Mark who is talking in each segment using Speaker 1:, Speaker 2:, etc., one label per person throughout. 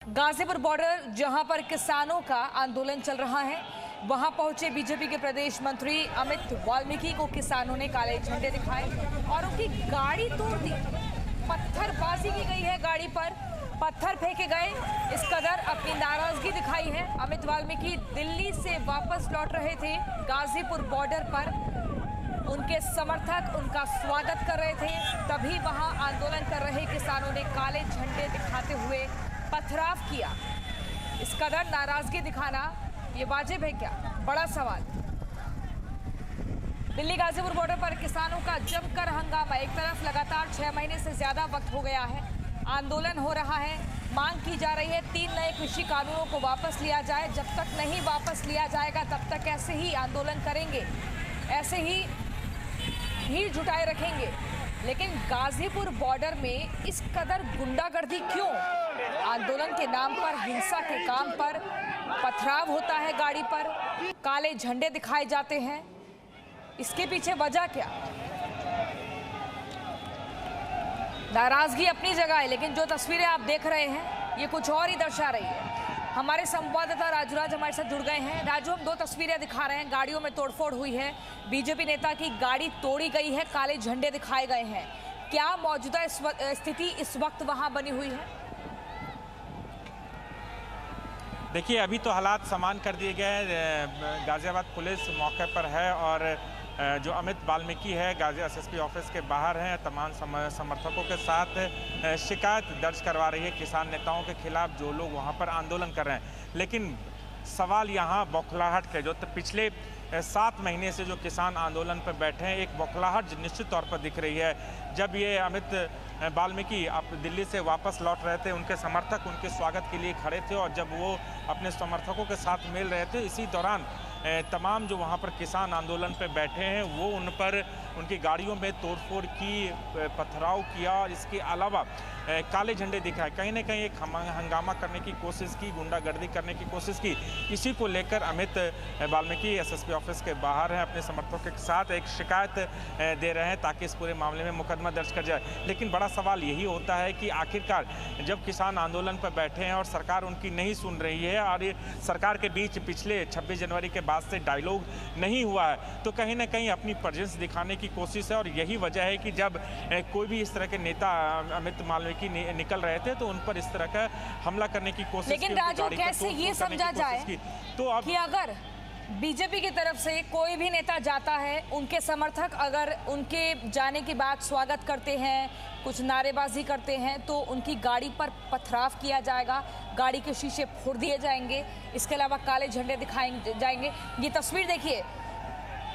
Speaker 1: Ghazipur border जहां पर किसानों का आंदोलन चल रहा है, वहां पहुंचे बीजेपी के प्रदेश मंत्री अमित वाल्मीकि को किसानों ने काले झंडे दिखाए और उनकी गाड़ी तोड़ दी। पत्थरबाजी की गई है, गाड़ी पर पत्थर फेंके गए। इस कदर अपनी नाराजगी दिखाई है। अमित वाल्मीकि दिल्ली से वापस लौट रहे थे। गाजीपुर बॉर्डर पर उनके समर्थक उनका स्वागत कर रहे थे, तभी वहां आंदोलन कर रहे किसानों ने काले झंडे दिखाते हुए पथराव किया। इस कदर नाराजगी दिखाना ये वाजिब है क्या? बड़ा सवाल। दिल्ली गाजीपुर बॉर्डर पर किसानों का जमकर हंगामा। एक तरफ लगातार 6 महीने से ज्यादा वक्त हो गया है, आंदोलन हो रहा है, मांग की जा रही है 3 नए कृषि कानूनों को वापस लिया जाए। जब तक नहीं वापस लिया जाएगा तब तक ऐसे ही आंदोलन करेंगे, ऐसे ही भीड़ जुटाए रखेंगे। लेकिन गाजीपुर बॉर्डर में इस कदर गुंडागर्दी क्यों? आंदोलन के नाम पर, हिंसा के काम पर पथराव होता है, गाड़ी पर काले झंडे दिखाए जाते हैं। इसके पीछे वजह क्या? नाराजगी अपनी जगह है, लेकिन जो तस्वीरें आप देख रहे हैं ये कुछ और ही दर्शा रही है। हमारे संवाददाता राजू हमारे साथ जुड़ गए हैं। राजू, हम 2 तस्वीरें दिखा रहे हैं। गाड़ियों में तोड़फोड़ हुई है, बीजेपी नेता की गाड़ी तोड़ी गई है, काले झंडे दिखाए गए हैं। क्या मौजूदा स्थिति इस वक्त वहां बनी हुई है?
Speaker 2: देखिए, अभी तो हालात समान कर दिए गए हैं। गाजियाबाद पुलिस मौके पर है और जो अमित वाल्मीकि है गाजी एसएसपी ऑफिस के बाहर हैं, तमाम समर्थकों के साथ शिकायत दर्ज करवा रही है किसान नेताओं के खिलाफ जो लोग वहां पर आंदोलन कर रहे हैं। लेकिन सवाल यहाँ बौखलाहट के, जो पिछले 7 महीने से जो किसान आंदोलन पर बैठे हैं, एक बौखलाहट निश्चित तौर पर दिख रही है। जब ये अमित वाल्मीकि अब दिल्ली से वापस लौट रहे थे, उनके समर्थक उनके स्वागत के लिए खड़े थे और जब वो अपने समर्थकों के साथ मिल रहे थे, इसी दौरान तमाम जो वहाँ पर किसान आंदोलन पे बैठे हैं वो उन पर उनकी गाड़ियों में तोड़फोड़ की, पथराव किया और इसके अलावा काले झंडे दिखाए। कहीं ना कहीं एक हंगामा करने की कोशिश की, गुंडागर्दी करने की कोशिश की। इसी को लेकर अमित वाल्मीकि एसएसपी ऑफिस के बाहर हैं, अपने समर्थकों के साथ एक शिकायत दे रहे हैं ताकि इस पूरे मामले में मुकदमा दर्ज कर जाए। लेकिन बड़ा सवाल यही होता है कि आखिरकार जब किसान आंदोलन पर बैठे हैं और सरकार उनकी नहीं सुन रही है और ये सरकार के बीच पिछले 26 जनवरी के बाद से डायलॉग नहीं हुआ है, तो कहीं ना कहीं अपनी प्रेजेंस दिखाने की कोशिश है। और यही वजह है कि जब कोई भी इस तरह के नेता अमित वाल्मीकि निकल रहे थे तो उन पर इस तरह का हमला करने की कोशिश।
Speaker 1: लेकिन राजू, कैसे ये समझा जाए तो अब कि अगर बीजेपी की तरफ से कोई भी नेता जाता है, उनके समर्थक अगर उनके जाने के बाद स्वागत करते हैं, कुछ नारेबाजी करते हैं, तो उनकी गाड़ी पर पथराव किया जाएगा, गाड़ी के शीशे फोड़ दिए जाएंगे, इसके अलावा काले झंडे दिखाए जाएंगे। ये तस्वीर देखिए,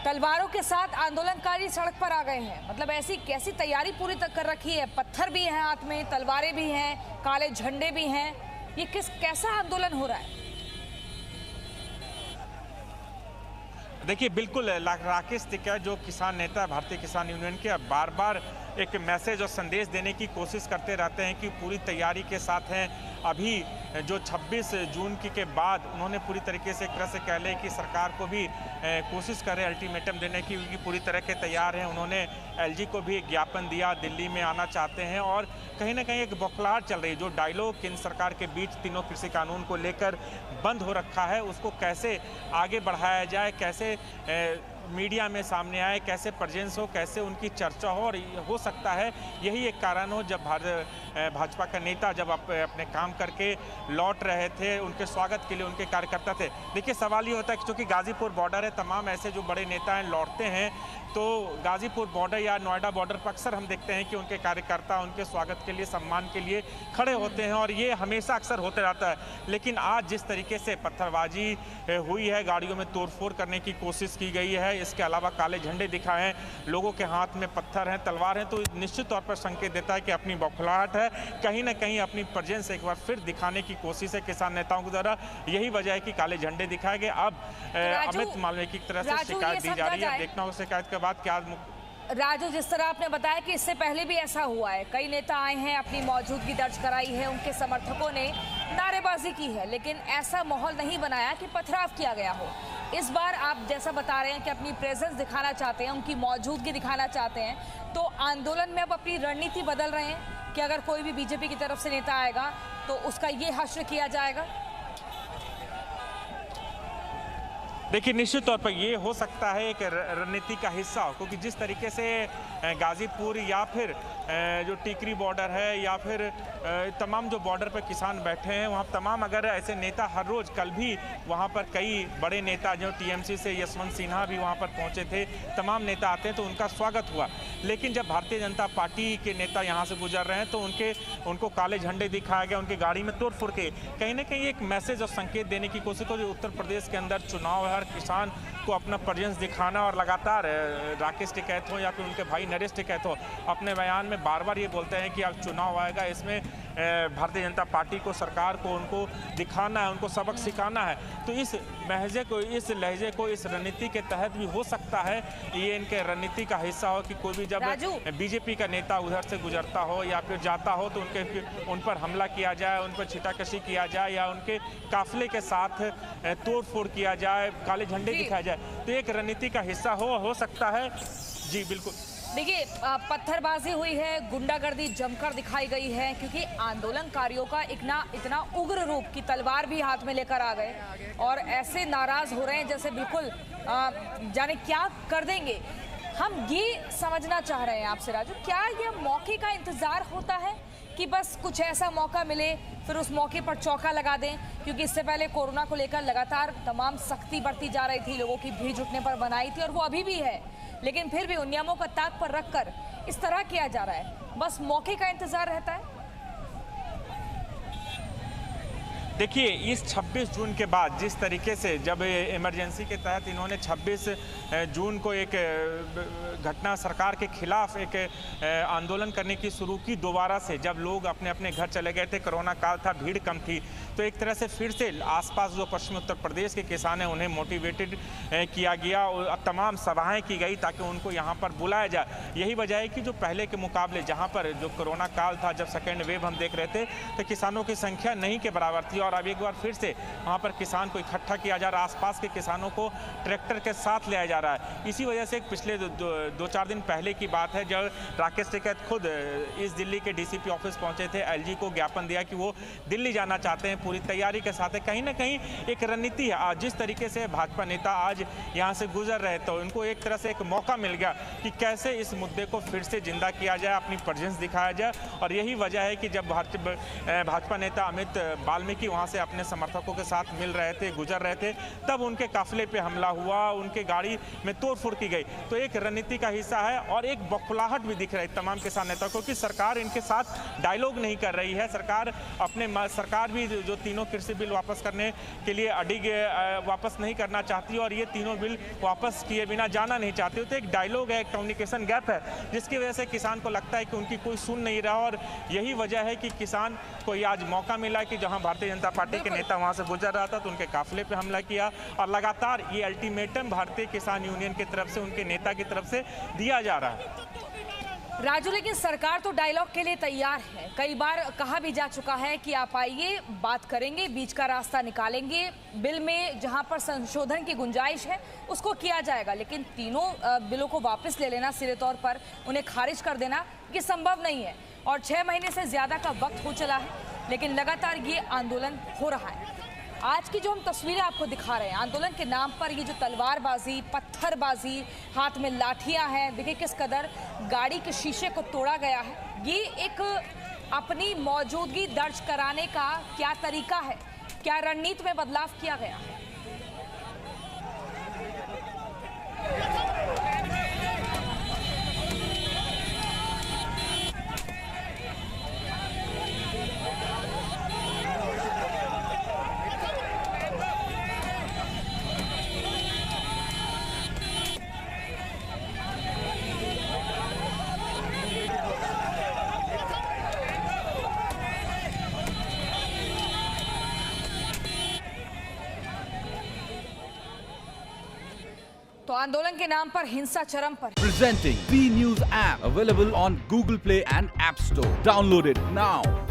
Speaker 1: तलवारों के साथ आंदोलनकारी सड़क पर आ गए हैं। मतलब ऐसी कैसी तैयारी पूरी तक कर रखी है, पत्थर भी हैं हाथ में, तलवारें भी हैं, काले झंडे भी हैं। ये कैसा आंदोलन हो रहा है?
Speaker 2: देखिए, बिल्कुल राकेश टिकैत जो किसान नेता भारतीय किसान यूनियन के, अब बार बार एक मैसेज और संदेश देने की कोशिश करते रहते हैं कि पूरी तैयारी के साथ हैं। अभी जो 26 जून के बाद उन्होंने पूरी तरीके से एक तरह से कह लें कि सरकार को भी कोशिश करें अल्टीमेटम देने की, क्योंकि पूरी तरह के तैयार हैं। उन्होंने एलजी को भी एक ज्ञापन दिया, दिल्ली में आना चाहते हैं और कहीं ना कहीं एक बौखलाहट चल रही है। जो डायलॉग केंद्र सरकार के बीच तीनों कृषि कानून को लेकर बंद हो रखा है, उसको कैसे आगे बढ़ाया जाए, कैसे मीडिया में सामने आए, कैसे प्रेजेंस हो, कैसे उनकी चर्चा हो। और हो सकता है यही एक कारण हो जब भाजपा का नेता जब अपने काम करके लौट रहे थे, उनके स्वागत के लिए उनके कार्यकर्ता थे। देखिए, सवाल ये होता है कि चूँकि गाजीपुर बॉर्डर है, तमाम ऐसे जो बड़े नेता हैं लौटते हैं तो गाजीपुर बॉर्डर या नोएडा बॉर्डर पर अक्सर हम देखते हैं कि उनके कार्यकर्ता उनके स्वागत के लिए, सम्मान के लिए खड़े होते हैं और ये हमेशा अक्सर होते रहता है। लेकिन आज जिस तरीके से पत्थरबाजी हुई है, गाड़ियों में तोड़फोड़ करने की कोशिश की गई है, इसके अलावा काले झंडे दिखाए हैं, लोगों के हाथ में पत्थर हैं, तलवार हैं, तो निश्चित तौर पर संकेत देता है कि अपनी बौखलाहट है, कहीं ना कहीं अपनी प्रेजेंस एक बार फिर दिखाने की कोशिश है किसान नेताओं के द्वारा। यही वजह है कि काले झंडे दिखाए गए। अब अमित वाल्मीकि की तरफ से शिकायत दी जा रही है, देखना हो शिकायत के बाद क्या।
Speaker 1: राजू, जिस तरह आपने बताया कि इससे पहले भी ऐसा हुआ है, कई नेता आए हैं, अपनी मौजूदगी दर्ज कराई है, उनके समर्थकों ने नारेबाजी की है, लेकिन ऐसा माहौल नहीं बनाया कि पथराव किया गया हो। इस बार आप जैसा बता रहे हैं कि अपनी प्रेजेंस दिखाना चाहते हैं, उनकी मौजूदगी दिखाना चाहते हैं, तो आंदोलन में अब अपनी रणनीति बदल रहे हैं कि अगर कोई भी बीजेपी की तरफ से नेता आएगा तो उसका ये हश्र किया जाएगा।
Speaker 2: देखिए, निश्चित तौर पर ये हो सकता है एक रणनीति का हिस्सा हो, क्योंकि जिस तरीके से गाजीपुर या फिर जो टिकरी बॉर्डर है या फिर तमाम जो बॉर्डर पर किसान बैठे हैं वहाँ तमाम अगर ऐसे नेता हर रोज़, कल भी वहाँ पर कई बड़े नेता जो टीएमसी से यशवंत सिन्हा भी वहाँ पर पहुँचे थे, तमाम नेता आते हैं तो उनका स्वागत हुआ। लेकिन जब भारतीय जनता पार्टी के नेता यहाँ से गुजर रहे हैं तो उनको काले झंडे दिखाया गया, उनकी गाड़ी में तोड़फोड़ के कहीं ना कहीं एक मैसेज और संकेत देने की कोशिश को, जो उत्तर प्रदेश के अंदर चुनाव है, हर किसान को अपना प्रेजेंस दिखाना। और लगातार राकेश टिकैत हो या फिर उनके भाई नरेश टिकैत हो अपने बयान में बार बार ये बोलते हैं कि अब चुनाव आएगा, इसमें भारतीय जनता पार्टी को, सरकार को उनको दिखाना है, उनको सबक सिखाना है। तो इस लहजे को इस रणनीति के तहत भी हो सकता है ये इनके रणनीति का हिस्सा हो कि कोई भी जब बीजेपी का नेता उधर से गुजरता हो या फिर जाता हो तो उन पर हमला किया जाए, उन पर छीटाकशी किया जाए या उनके काफिले के साथ तोड़फोड़ किया जाए, काले झंडे दिखाए जाए। तो एक रणनीति का हिस्सा हो सकता है। जी बिल्कुल।
Speaker 1: देखिए, पत्थरबाजी हुई है, गुंडागर्दी जमकर दिखाई गई है, क्योंकि आंदोलनकारियों का इतना उग्र रूप की तलवार भी हाथ में लेकर आ गए और ऐसे नाराज हो रहे हैं जैसे बिल्कुल जाने क्या कर देंगे। हम ये समझना चाह रहे हैं आपसे राजू, क्या ये मौके का इंतजार होता है कि बस कुछ ऐसा मौका मिले फिर उस मौके पर चौका लगा दें? क्योंकि इससे पहले कोरोना को लेकर लगातार तमाम सख्ती बढ़ती जा रही थी, लोगों की भीड़ जुटने पर बनाई थी और वो अभी भी है, लेकिन फिर भी उन नियमों का ताक पर रखकर इस तरह किया जा रहा है। बस मौके का इंतजार रहता है।
Speaker 2: देखिए, इस 26 जून के बाद जिस तरीके से जब इमरजेंसी के तहत इन्होंने 26 जून को एक घटना सरकार के खिलाफ एक आंदोलन करने की शुरू की, दोबारा से जब लोग अपने अपने घर चले गए थे, कोरोना काल था, भीड़ कम थी, तो एक तरह से फिर से आसपास जो पश्चिमी उत्तर प्रदेश के किसान हैं उन्हें मोटिवेटेड किया गया और तमाम सभाएं की गई ताकि उनको यहाँ पर बुलाया जाए। यही वजह है कि जो पहले के मुकाबले जहाँ पर जो कोरोना काल था, जब सेकेंड वेव हम देख रहे थे, तो किसानों की संख्या नहीं के बराबर थी और अब एक बार फिर से वहाँ पर किसान को इकट्ठा किया जा रहा है, आसपास के किसानों को ट्रैक्टर के साथ लाया जा रहा है। इसी वजह से पिछले दो चार दिन पहले की बात है जब राकेश टिकैत खुद इस दिल्ली के डीसीपी ऑफिस पहुंचे थे, एलजी को ज्ञापन दिया कि वो दिल्ली जाना चाहते हैं, पूरी तैयारी के साथ है। कहीं ना कहीं एक रणनीति है। आज जिस तरीके से भाजपा नेता आज यहाँ से गुजर रहे तो उनको एक तरह से एक मौका मिल गया कि कैसे इस मुद्दे को फिर से जिंदा किया जाए, अपनी प्रेजेंस दिखाया जाए। और यही वजह है कि जब भाजपा नेता अमित वाल्मीकि वहाँ से अपने समर्थकों के साथ मिल रहे थे, गुजर रहे थे, तब उनके काफिले पे हमला हुआ, उनके गाड़ी में तोड़फोड़ की गई। तो एक रणनीति का हिस्सा है और एक बौखलाहट भी दिख रही है तमाम किसान नेताओं को कि सरकार इनके साथ डायलॉग नहीं कर रही है। सरकार भी जो तीनों कृषि बिल वापस करने के लिए अडिग वापस नहीं करना चाहती और ये तीनों बिल वापस किए बिना जाना नहीं चाहती। तो एक डायलॉग है, एक कम्युनिकेशन गैप है, जिसकी वजह से किसान को लगता है कि उनकी कोई सुन नहीं रहा। और यही वजह है कि किसान को आज मौका मिला कि जहां भारतीय जनता पार्टी के नेता वहां से गुजर रहा था तो उनके काफिले पे हमला किया। और लगातार ये अल्टीमेटम भारतीय किसान यूनियन की तरफ से, उनके नेता की तरफ से दिया जा रहा है।
Speaker 1: राजू, लेकिन सरकार तो डायलॉग के लिए तैयार है। कई बार कहा भी जा चुका है कि आप आइए, बात करेंगे, बीच का रास्ता निकालेंगे, बिल में जहां पर संशोधन की गुंजाइश है उसको किया जाएगा। लेकिन तीनों बिलों को वापस ले लेना, सिरे तौर पर उन्हें खारिज कर देना, ये संभव नहीं है। और 6 महीने से ज्यादा का वक्त हो चला है, लेकिन लगातार ये आंदोलन हो रहा है। आज की जो हम तस्वीरें आपको दिखा रहे हैं, आंदोलन के नाम पर ये जो तलवारबाजी, पत्थरबाजी, हाथ में लाठियां हैं, देखिए किस कदर गाड़ी के शीशे को तोड़ा गया है। ये एक अपनी मौजूदगी दर्ज कराने का क्या तरीका है, क्या रणनीति में बदलाव किया गया है? तो आंदोलन के नाम पर हिंसा चरम पर।
Speaker 3: Presenting B News app available on Google Play and App Store. Download it now.